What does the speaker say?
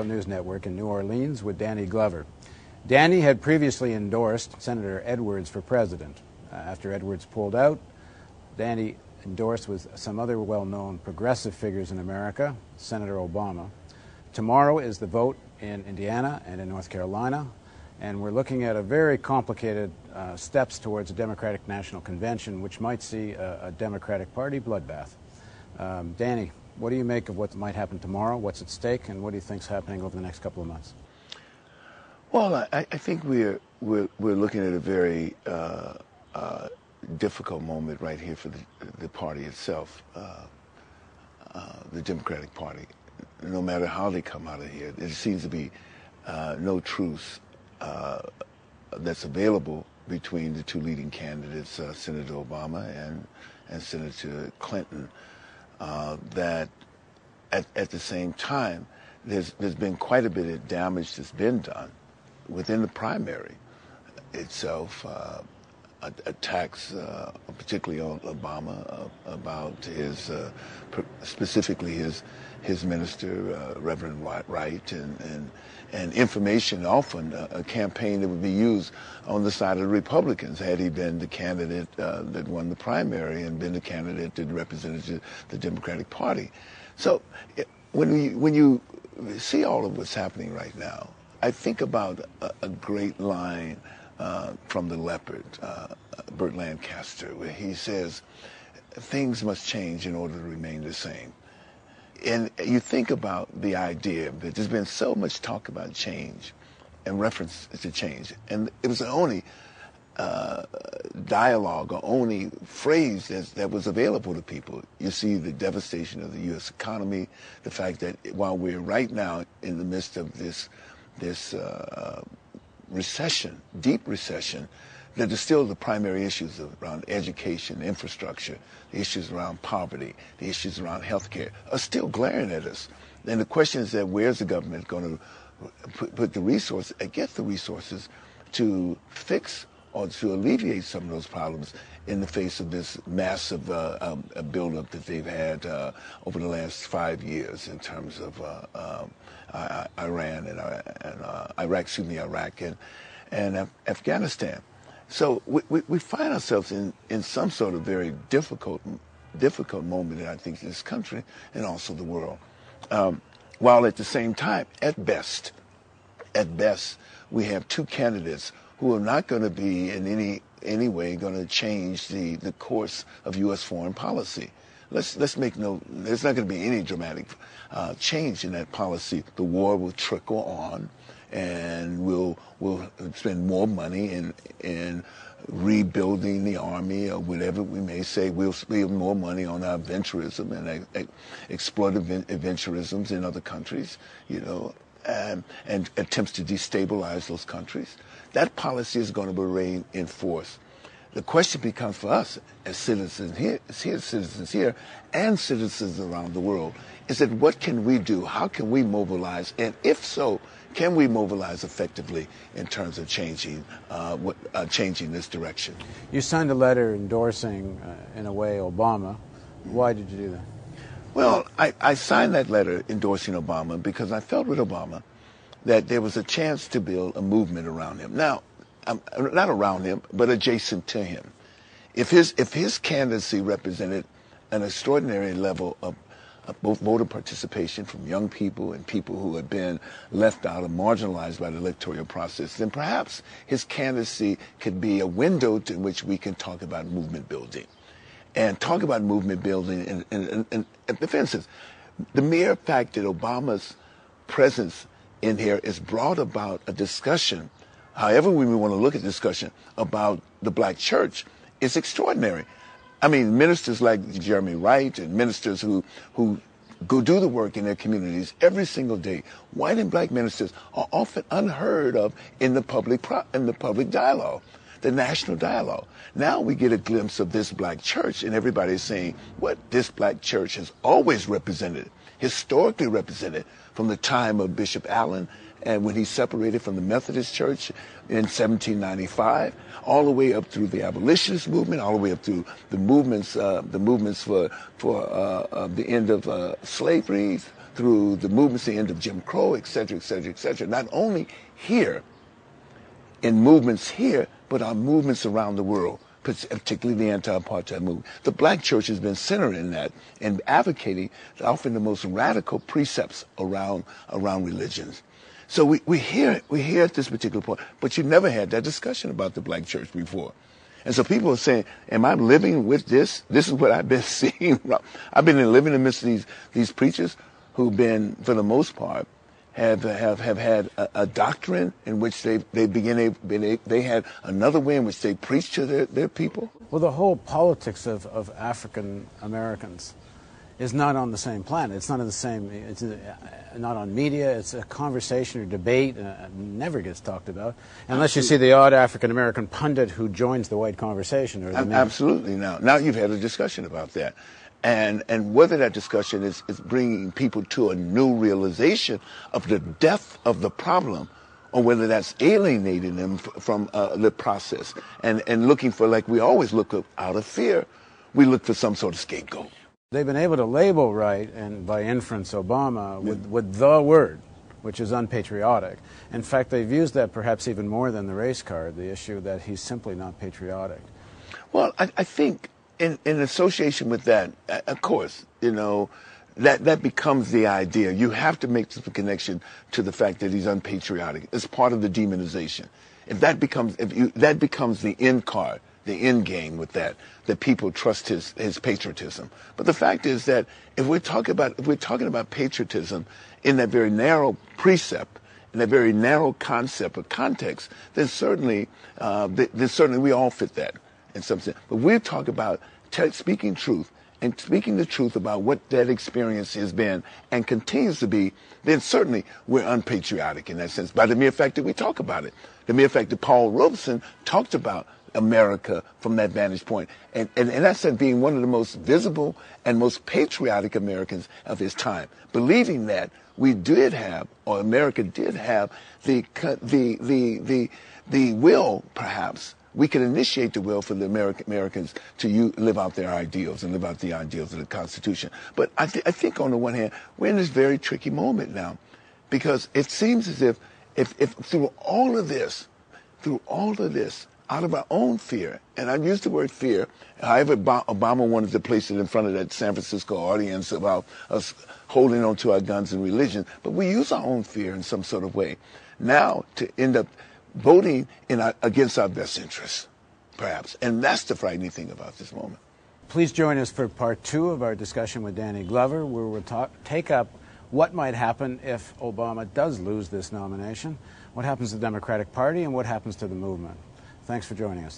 News Network in New Orleans with Danny Glover. Danny had previously endorsed Senator Edwards for president. After Edwards pulled out, Danny endorsed with some other well-known progressive figures in America, Senator Obama. Tomorrow is the vote in Indiana and in North Carolina, and we're looking at a very complicated steps towards a Democratic National Convention, which might see a Democratic Party bloodbath. Danny, what do you make of what might happen tomorrow? What's at stake, and what do you think's happening over the next couple of months? Well, I think we're looking at a very difficult moment right here for the party itself, the Democratic Party. No matter how they come out of here, there seems to be no truce that's available between the two leading candidates, Senator Obama and Senator Clinton. That at the same time, there's been quite a bit of damage that's been done within the primary itself. Attacks, particularly on Obama, about his, specifically his minister, Reverend Wright, and information, often a campaign that would be used on the side of the Republicans had he been the candidate that won the primary and been the candidate that represented the Democratic Party. So when you see all of what's happening right now, I think about a great line from The Leopard, Burt Lancaster, where he says, things must change in order to remain the same. And you think about the idea that there's been so much talk about change and reference to change, and it was the only dialogue or only phrase that was available to people. You see the devastation of the U.S. economy, the fact that while we're right now in the midst of this recession, deep recession, that there's still the primary issues around education, infrastructure, the issues around poverty, the issues around healthcare are still glaring at us. And the question is that where's the government going to put the resources, get the resources to fix or to alleviate some of those problems in the face of this massive buildup that they've had over the last 5 years in terms of Iran and Iraq and Afghanistan. So we find ourselves in some sort of very difficult moment, I think, in this country and also the world. While at the same time, at best, we have two candidates who are not going to be in any way going to change the course of U.S. foreign policy. Let's make no. There's not going to be any dramatic change in that policy. The war will trickle on, and we'll spend more money in rebuilding the army or whatever we may say. We'll spend more money on our venturism and exploitive venturisms in other countries, and attempts to destabilize those countries. That policy is going to remain in force. The question becomes for us as citizens here and citizens around the world is that what can we do? How can we mobilize? And if so, can we mobilize effectively in terms of changing this direction? You signed a letter endorsing, in a way, Obama. Why did you do that? Well, I signed that letter endorsing Obama because I felt with Obama that there was a chance to build a movement around him. Now, not around him, but adjacent to him. If his candidacy represented an extraordinary level of both voter participation from young people and people who had been left out or marginalized by the electoral process, then perhaps his candidacy could be a window to which we can talk about movement building. And talk about movement building, and for instance, the mere fact that Obama's presence in here has brought about a discussion, however we want to look at discussion, about the black church is extraordinary. I mean, ministers like Jeremy Wright and ministers who go do the work in their communities every single day, white and black ministers, are often unheard of in the public dialogue, the national dialogue. Now we get a glimpse of this black church, and everybody's saying what this black church has always represented, historically represented, from the time of Bishop Allen and when he separated from the Methodist Church in 1795, all the way up through the abolitionist movement, all the way up through the movements for the end of slavery, through the movements, the end of Jim Crow, et cetera, et cetera, et cetera. Not only here, in movements here, but our movements around the world, particularly the anti-apartheid movement. The black church has been centered in that and advocating often the most radical precepts around religions. So we hear at this particular point, but you never had that discussion about the black church before. And so people are saying, am I living with this? This is what I've been seeing. I've been living amidst these preachers who've been, for the most part, have had a doctrine in which they had another way in which they preach to their people. Well, the whole politics of African Americans is not on the same planet. It's not on the same. It's not on media. It's a conversation or debate. Never gets talked about unless you see the odd African American pundit who joins the white conversation. Or the absolutely. Now you've had a discussion about that. And whether that discussion is bringing people to a new realization of the depth of the problem, or whether that's alienating them from the process and looking for, like we always look out of fear, we look for some sort of scapegoat. They've been able to label Wright, and by inference Obama, with the word, which is unpatriotic. In fact, they've used that perhaps even more than the race card, the issue that he's simply not patriotic. Well, I think in association with that, of course, that becomes the idea. You have to make the connection to the fact that he's unpatriotic. It's part of the demonization. If that becomes the end card, the end game with that people trust his patriotism. But the fact is that if we're talking about patriotism in that very narrow precept, in that very narrow concept or context, then certainly we all fit that in some sense. But we're talking about speaking truth, and speaking the truth about what that experience has been and continues to be, then certainly we're unpatriotic in that sense by the mere fact that we talk about it. The mere fact that Paul Robeson talked about America from that vantage point. And that's being one of the most visible and most patriotic Americans of his time, believing that we did have, or America did have, the will, perhaps, we can initiate the will for the Americans to live out their ideals and live out the ideals of the Constitution. But I think on the one hand, we're in this very tricky moment now, because it seems as if through all of this, out of our own fear, and I use the word fear, however Obama wanted to place it in front of that San Francisco audience about us holding on to our guns and religion, but we use our own fear in some sort of way now to end up voting against our best interests, perhaps. And that's the frightening thing about this moment. Please join us for part 2 of our discussion with Danny Glover, where we'll take up what might happen if Obama does lose this nomination, what happens to the Democratic Party, and what happens to the movement. Thanks for joining us.